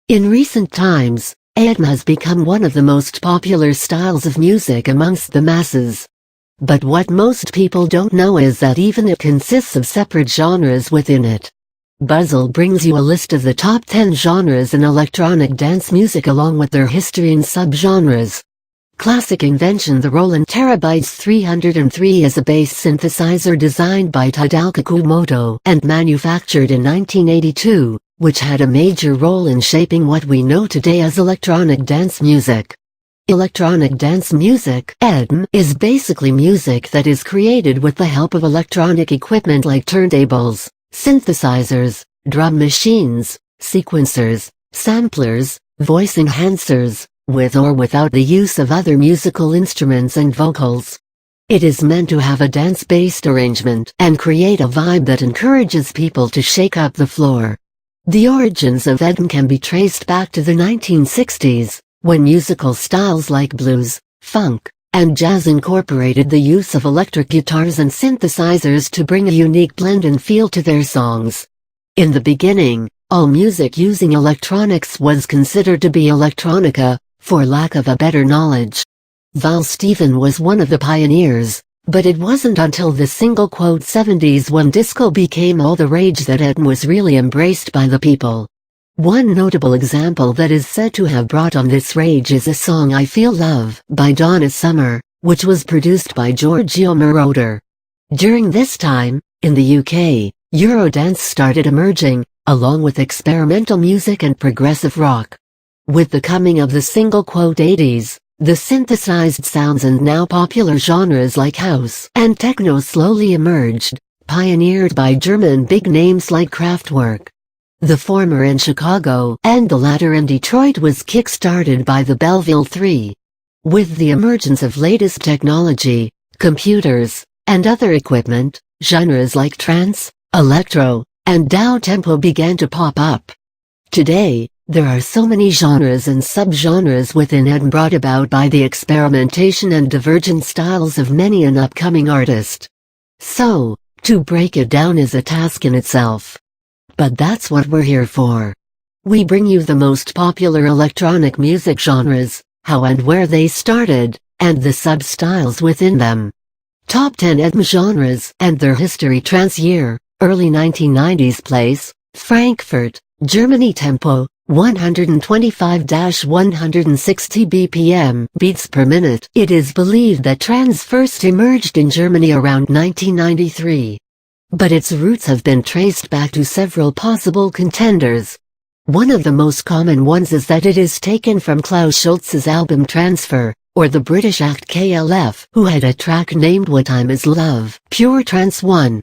In recent times, EDM has become one of the most popular styles of music amongst the masses. But what most people don't know is that even it consists of separate genres within it. Buzzle brings you a list of the top 10 genres in electronic dance music along with their history and subgenres. Classic invention. The Roland Terabytes 303 is a bass synthesizer designed by Tadao Kikumoto and manufactured in 1982, which had a major role in shaping what we know today as electronic dance music. Electronic dance music (EDM) is basically music that is created with the help of electronic equipment like turntables, synthesizers, drum machines, sequencers, samplers, voice enhancers, with or without the use of other musical instruments and vocals. It is meant to have a dance-based arrangement and create a vibe that encourages people to shake up the floor. The origins of EDM can be traced back to the 1960s, when musical styles like blues, funk, and jazz incorporated the use of electric guitars and synthesizers to bring a unique blend and feel to their songs. In the beginning, all music using electronics was considered to be electronica, for lack of a better knowledge. Val Stephen was one of the pioneers, but it wasn't until the '70s when disco became all the rage that EDM was really embraced by the people. One notable example that is said to have brought on this rage is the song I Feel Love by Donna Summer, which was produced by Giorgio Moroder. During this time, in the UK, Eurodance started emerging, along with experimental music and progressive rock. With the coming of the '80s, the synthesized sounds and now popular genres like house and techno slowly emerged, pioneered by German big names like Kraftwerk. The former in Chicago and the latter in Detroit was kick-started by the Belleville 3. With the emergence of latest technology, computers, and other equipment, genres like trance, electro, and down-tempo began to pop up. Today, there are so many genres and subgenres within EDM brought about by the experimentation and divergent styles of many an upcoming artist. So, to break it down is a task in itself. But that's what we're here for. We bring you the most popular electronic music genres, how and where they started, and the sub-styles within them. Top 10 EDM genres and their history. Trance year, early 1990s. Place, Frankfurt, Germany. Tempo, 125-160 BPM beats per minute. It is believed that trance first emerged in Germany around 1993. But its roots have been traced back to several possible contenders. One of the most common ones is that it is taken from Klaus Schulze's album Transfer, or the British act KLF, who had a track named What Time Is Love, Pure Trance 1.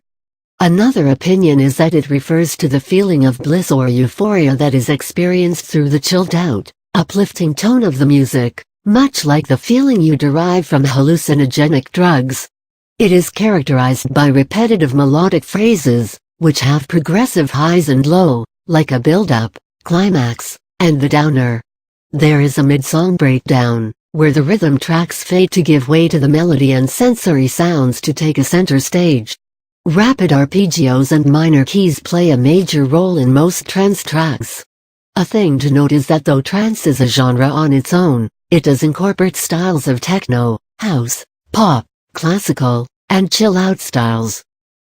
Another opinion is that it refers to the feeling of bliss or euphoria that is experienced through the chilled-out, uplifting tone of the music, much like the feeling you derive from hallucinogenic drugs. It is characterized by repetitive melodic phrases, which have progressive highs and low, like a build-up, climax, and the downer. There is a mid-song breakdown, where the rhythm tracks fade to give way to the melody and sensory sounds to take a center stage. Rapid arpeggios and minor keys play a major role in most trance tracks. A thing to note is that though trance is a genre on its own, it does incorporate styles of techno, house, pop, classical, and chill-out styles.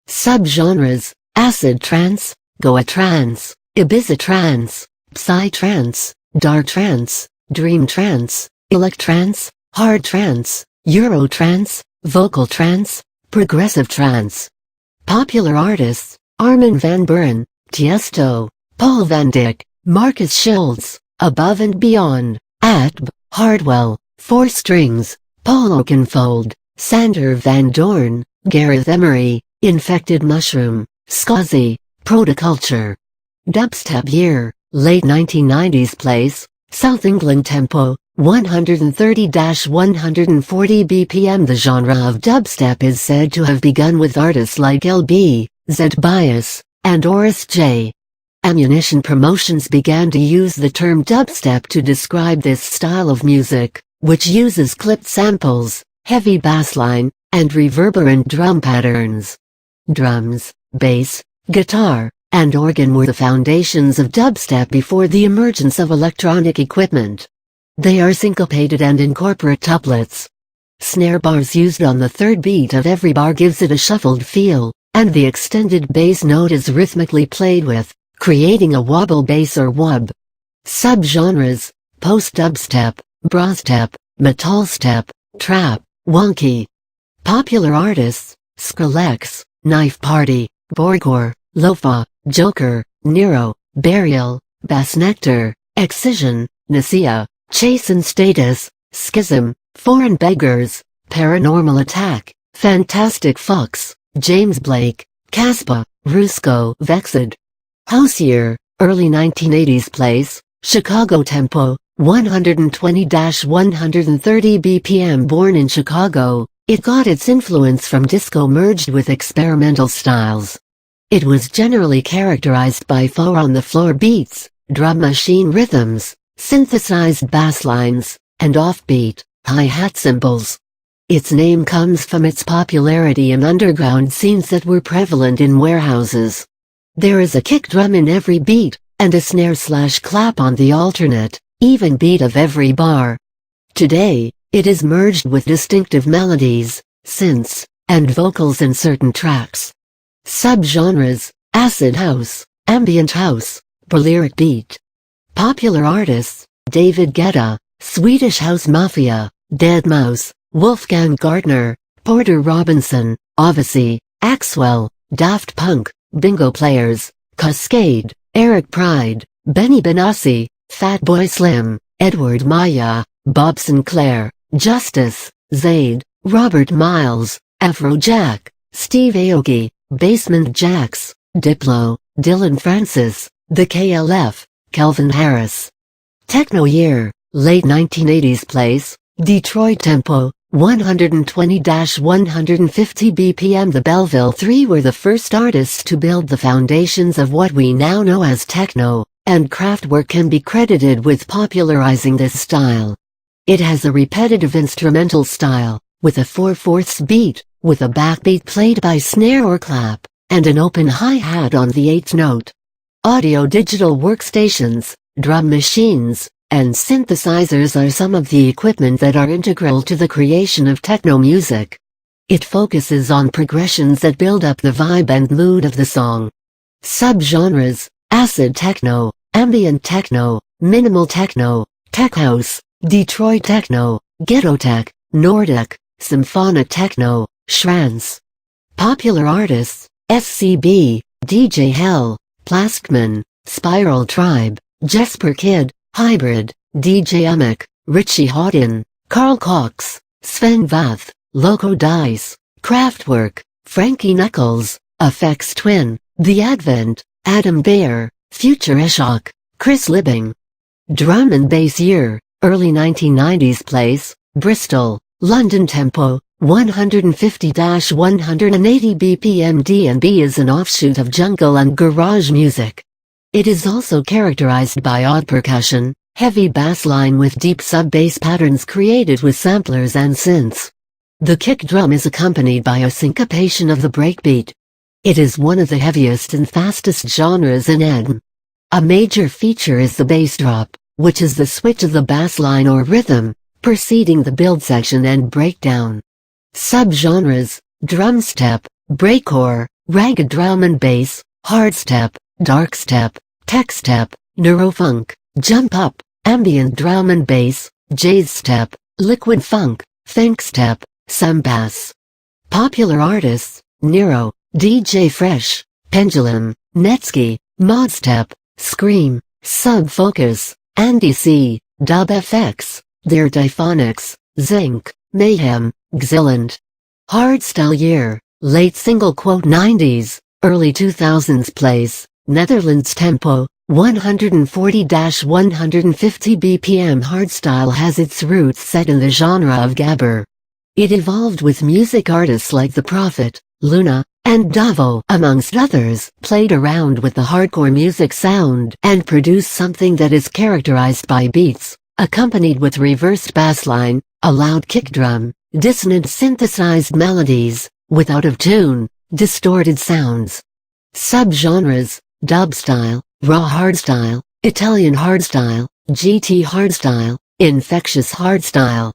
Subgenres: acid trance, Goa trance, Ibiza trance, psy trance, dark trance, dream trance, electrance, hard trance, Euro trance, vocal trance, progressive trance. Popular artists: Armin van Buuren, Tiesto, Paul van Dyk, Marcus Schulz, Above and Beyond, Atb, Hardwell, Four Strings, Paul Oakenfold, Sander van Doorn, Gareth Emery, Infected Mushroom, Scuzzy, Protoculture. Dubstep year, late 1990s. Place, South England. Tempo, 130-140 BPM. The genre of dubstep is said to have begun with artists like LB, Zed Bias, and Oris J. Ammunition Promotions began to use the term dubstep to describe this style of music, which uses clipped samples, heavy bassline, and reverberant drum patterns. Drums, bass, guitar, and organ were the foundations of dubstep before the emergence of electronic equipment. They are syncopated and incorporate tuplets. Snare bars used on the third beat of every bar gives it a shuffled feel, and the extended bass note is rhythmically played with, creating a wobble bass or wub. Subgenres: post-dubstep, brostep, metalstep, trap, wonky. Popular artists: Skrillex, Knife Party, Borgore, Lofa, Joker, Nero, Burial, Bassnectar, Excision, Nicaea, Chase and Status, Schism, Foreign Beggars, Paranormal Attack, Fantastic Fox, James Blake, Caspa, Rusko, Vexed. House year: early 1980s. Place: Chicago. Tempo: 120-130 BPM. Born in Chicago, it got its influence from disco merged with experimental styles. It was generally characterized by four-on-the-floor beats, drum machine rhythms, synthesized bass lines, and offbeat, hi-hat cymbals. Its name comes from its popularity in underground scenes that were prevalent in warehouses. There is a kick drum in every beat, and a snare/clap on the alternate, even beat of every bar. Today, it is merged with distinctive melodies, synths, and vocals in certain tracks. Subgenres: acid house, ambient house, Balearic beat. Popular artists: David Guetta, Swedish House Mafia, deadmau5, Wolfgang Gartner, Porter Robinson, Odyssey, Axwell, Daft Punk, Bingo Players, Cascade, Eric Pride, Benny Benassi, Fatboy Slim, Edward Maya, Bob Sinclair, Justice, Zayd, Robert Miles, Afrojack, Steve Aoki, Basement Jaxx, Diplo, Dylan Francis, The KLF, Calvin Harris. Techno year: late 1980s. Place: Detroit. Tempo: 120-150 BPM. The Belleville Three were the first artists to build the foundations of what we now know as techno, and Kraftwerk can be credited with popularizing this style. It has a repetitive instrumental style, with a 4/4 beat, with a backbeat played by snare or clap, and an open hi-hat on the 8th note. Audio-digital workstations, drum machines, and synthesizers are some of the equipment that are integral to the creation of techno music. It focuses on progressions that build up the vibe and mood of the song. Subgenres: acid techno, ambient techno, minimal techno, tech house, Detroit techno, ghetto tech, Nordic, symphonic techno, trance. Popular artists: SCB, DJ Hell, Plaskman, Spiral Tribe, Jesper Kid, Hybrid, DJ Umek, Richie Hawtin, Carl Cox, Sven Vath, Loco Dice, Kraftwerk, Frankie Knuckles, Aphex Twin, The Advent, Adam Beyer, Future Eshok, Chris Liebing. Drum and bass year: early 1990s. Place: Bristol, London. Tempo: 150-180 BPM. D&B is an offshoot of jungle and garage music. It is also characterized by odd percussion, heavy bass line with deep sub-bass patterns created with samplers and synths. The kick drum is accompanied by a syncopation of the breakbeat. It is one of the heaviest and fastest genres in EDM. A major feature is the bass drop, which is the switch of the bass line or rhythm, preceding the build section and breakdown. Subgenres: drumstep, breakcore, ragged drum and bass, hardstep, darkstep, techstep, neurofunk, jump up, ambient drum and bass, jazzstep, liquid funk, funkstep, bass. Popular artists: Nero, DJ Fresh, Pendulum, Netsky, Modstep, Scream, Subfocus, Andy C, Dub FX, Their Diphonics, Zinc, Mayhem, Xillant. Hardstyle year: late '90s, early 2000s. Place: Netherlands. Tempo: 140-150 BPM. Hardstyle has its roots set in the genre of gabber. It evolved with music artists like The Prophet, Luna, and Davo, amongst others, played around with the hardcore music sound and produced something that is characterized by beats, accompanied with reversed bassline, a loud kick drum, dissonant synthesized melodies, with out-of-tune, distorted sounds. Subgenres: dubstyle, raw hardstyle, Italian hardstyle, GT hardstyle, infectious hardstyle.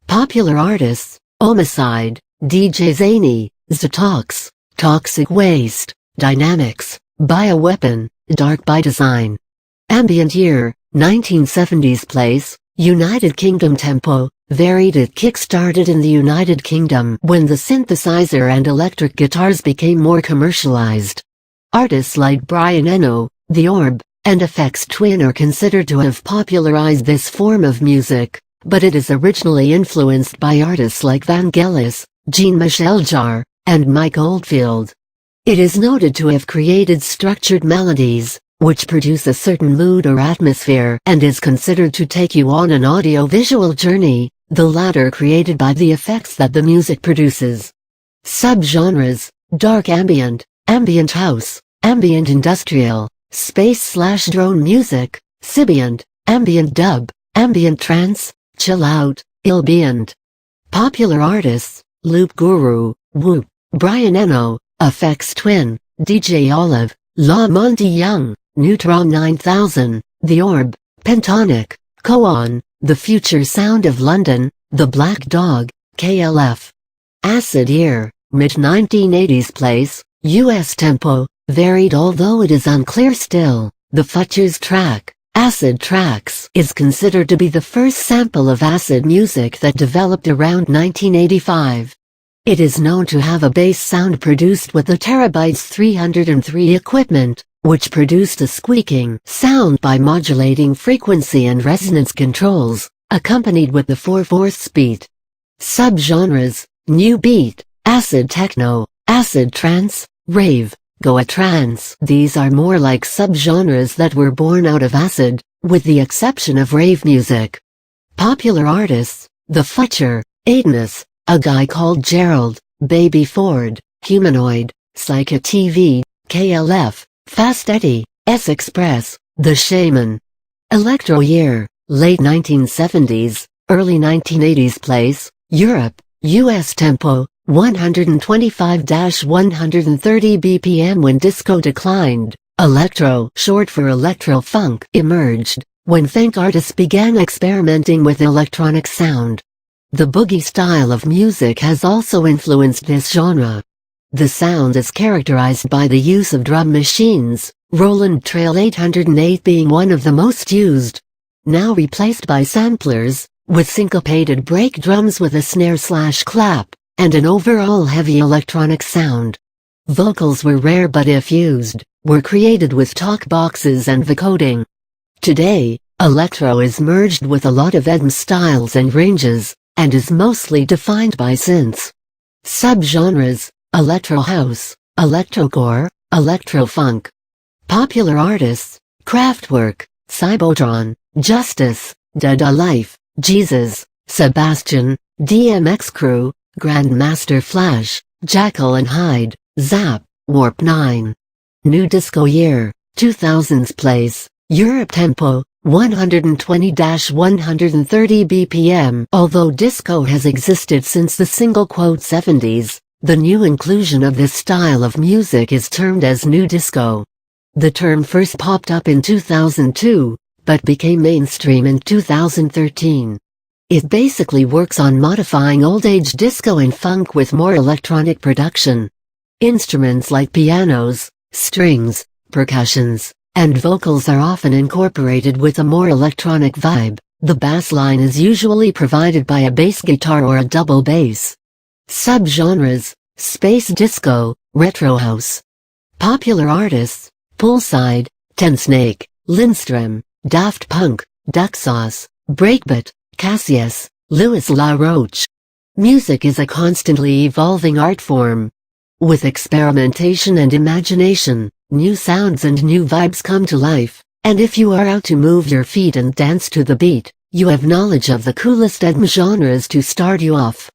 Popular artists: Homicide, DJ Zany, Zatox, Toxic Waste, Dynamics, Bioweapon, Dark by Design. Ambient year: 1970s. Place: United Kingdom. Tempo: varied. It kick-started in the United Kingdom when the synthesizer and electric guitars became more commercialized. Artists like Brian Eno, The Orb, and FX Twin are considered to have popularized this form of music, but it is originally influenced by artists like Vangelis, Jean-Michel Jarre, and Mike Oldfield. It is noted to have created structured melodies, which produce a certain mood or atmosphere and is considered to take you on an audio-visual journey, the latter created by the effects that the music produces. Subgenres: dark ambient, ambient house, ambient industrial, space/drone music, Sybient, ambient dub, ambient trance, chill out, ambient. Popular artists: Loop Guru, Whoop, Brian Eno, FX Twin, DJ Olive, La Monty Young, Neutron 9000, The Orb, Pentonic, Koan, The Future Sound of London, The Black Dog, KLF. Acid year: mid-1980s. Place: US. Tempo: varied. Although it is unclear still, the Futures track, Acid Tracks, is considered to be the first sample of acid music that developed around 1985. It is known to have a bass sound produced with the Terabytes 303 equipment, which produced a squeaking sound by modulating frequency and resonance controls, accompanied with the 4/4 beat. Subgenres: new beat, acid techno, acid trance, rave, goa trance. These are more like subgenres that were born out of acid, with the exception of rave music. Popular artists: The Future, Aidness, A Guy Called Gerald, Baby Ford, Humanoid, Psycha TV, KLF, Fast Eddie, S-Express, The Shaman. Electro year: late 1970s, early 1980s. Place: Europe, US. Tempo: 125-130 BPM. When disco declined, electro, short for electro-funk, emerged, when funk artists began experimenting with electronic sound. The boogie style of music has also influenced this genre. The sound is characterized by the use of drum machines, Roland Trail 808 being one of the most used. Now replaced by samplers, with syncopated break drums with a snare/clap, and an overall heavy electronic sound. Vocals were rare, but if used, were created with talk boxes and vocoding. Today, electro is merged with a lot of EDM styles and ranges, and is mostly defined by synths. Subgenres: electro house, electrocore, electro-funk. Popular artists: Kraftwerk, Cybotron, Justice, Dada Life, Jesus, Sebastian, DMX Crew, Grandmaster Flash, Jekyll and Hyde, Zap, Warp 9. New disco year: 2000s. Place: Europe. Tempo: 120-130 BPM. Although disco has existed since the "70s, the new inclusion of this style of music is termed as new disco. The term first popped up in 2002, but became mainstream in 2013. It basically works on modifying old-age disco and funk with more electronic production. Instruments like pianos, strings, percussions, and vocals are often incorporated with a more electronic vibe. The bass line is usually provided by a bass guitar or a double bass. Subgenres: space disco, retro house. Popular artists: Poolside, Tensnake, Lindstrom, Daft Punk, Ducksauce, Breakbeat, Cassius, Louis La Roche. Music is a constantly evolving art form. With experimentation and imagination, new sounds and new vibes come to life, and if you are out to move your feet and dance to the beat, you have knowledge of the coolest EDM genres to start you off.